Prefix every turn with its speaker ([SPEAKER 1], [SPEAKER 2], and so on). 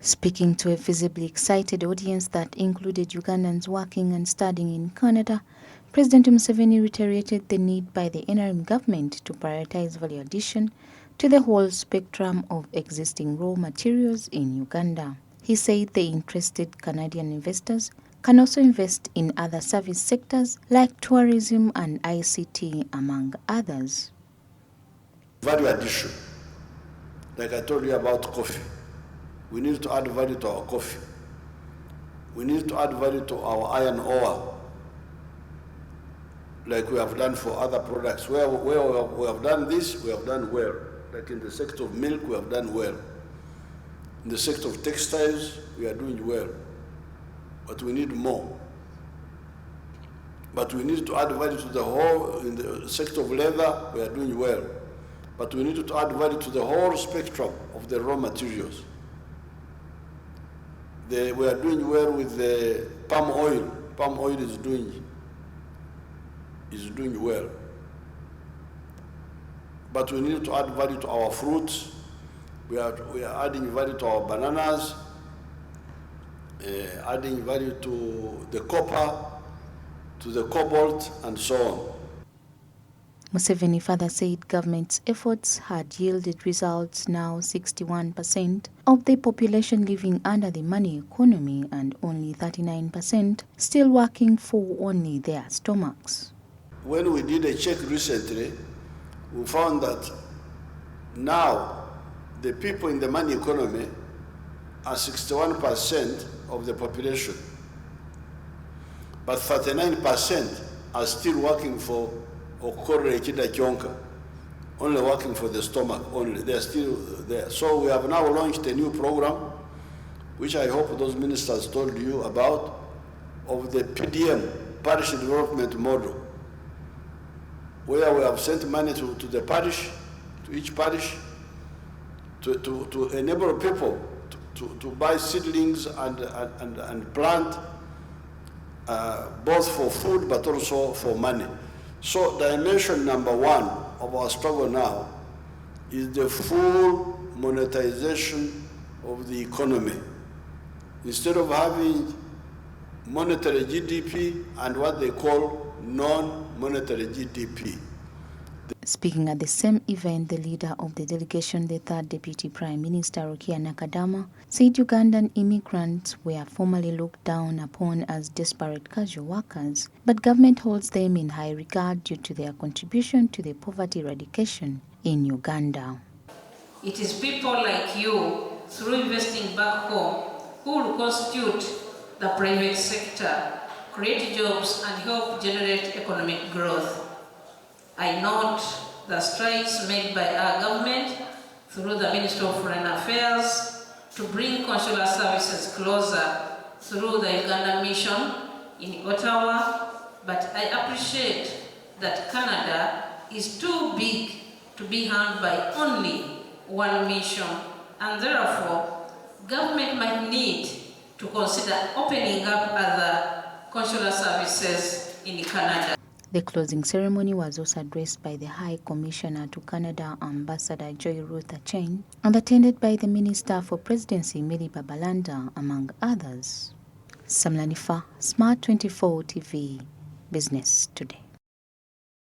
[SPEAKER 1] Speaking to a visibly excited audience that included Ugandans working and studying in Canada, President Museveni reiterated the need by the NRM government to prioritize value addition to the whole spectrum of existing raw materials in Uganda. He said the interested Canadian investors can also invest in other service sectors like tourism and ICT, among others.
[SPEAKER 2] Value addition, like I told you about coffee. We need to add value to our coffee. We need to add value to our iron ore, like we have done for other products. Where we have done this, we have done well. Like in the sector of milk, we have done well. In the sector of textiles, we are doing well. But we need more. But we need to add value to the whole, in the sector of leather, we are doing well. But we need to add value to the whole spectrum of the raw materials. We are doing well with the palm oil. Palm oil is doing well. But we need to add value to our fruits. We are adding value to our bananas, adding value to the copper, to the cobalt, and so on.
[SPEAKER 1] Museveni further said government's efforts had yielded results. Now 61% of the population living under the money economy and only 39% still working for only their stomachs.
[SPEAKER 2] When we did a check recently, we found that now the people in the money economy are 61% of the population, but 39% are still working for only working for the stomach only. They are still there. So we have now launched a new program, which I hope those ministers told you about, of the PDM, Parish Development Model, where we have sent money to the parish, to each parish, to enable people to buy seedlings and plant, both for food but also for money. So dimension number one of our struggle now is the full monetization of the economy. Instead of having monetary GDP and what they call non-monetary GDP.
[SPEAKER 1] Speaking at the same event, the leader of the delegation, the third Deputy Prime Minister Rukia Nakadama, said Ugandan immigrants were formerly looked down upon as desperate casual workers, but government holds them in high regard due to their contribution to the poverty eradication in Uganda.
[SPEAKER 3] It is people like you, through investing back home, who will constitute the private sector, create jobs and help generate economic growth. I note the strides made by our government through the Ministry of Foreign Affairs to bring consular services closer through the Uganda mission in Ottawa, but I appreciate that Canada is too big to be handled by only one mission, and therefore government might need to consider opening up other consular services in Canada.
[SPEAKER 1] The closing ceremony was also addressed by the High Commissioner to Canada, Ambassador Joy Ruth Acheng, and attended by the Minister for Presidency, Millie Babalanda, among others. Samlanifa, Smart 24 TV, Business Today.